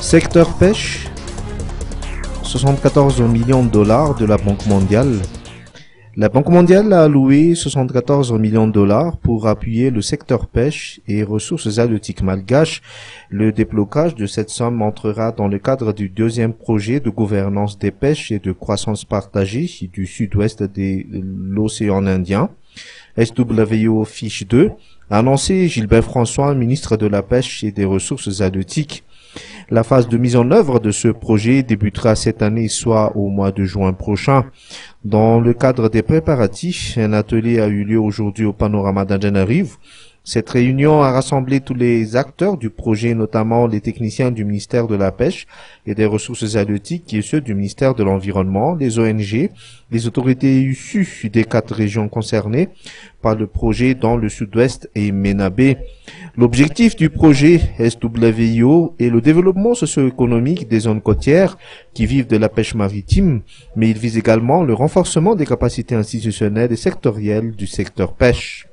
Secteur pêche, 74 millions de dollars de la Banque mondiale. La Banque mondiale a alloué 74 millions de dollars pour appuyer le secteur pêche et ressources halieutiques malgaches. Le déblocage de cette somme entrera dans le cadre du deuxième projet de gouvernance des pêches et de croissance partagée du sud-ouest de l'océan Indien, SWO Fiche 2, a annoncé Gilbert François, ministre de la Pêche et des Ressources halieutiques. La phase de mise en œuvre de ce projet débutera cette année, soit au mois de juin prochain. Dans le cadre des préparatifs, un atelier a eu lieu aujourd'hui au Panorama d'Antananarivo. Cette réunion a rassemblé tous les acteurs du projet, notamment les techniciens du ministère de la Pêche et des Ressources halieutiques et ceux du ministère de l'Environnement, les ONG, les autorités issues des 4 régions concernées par le projet dans le sud-ouest et Ménabé. L'objectif du projet SWIO est le développement socio-économique des zones côtières qui vivent de la pêche maritime, mais il vise également le renforcement des capacités institutionnelles et sectorielles du secteur pêche.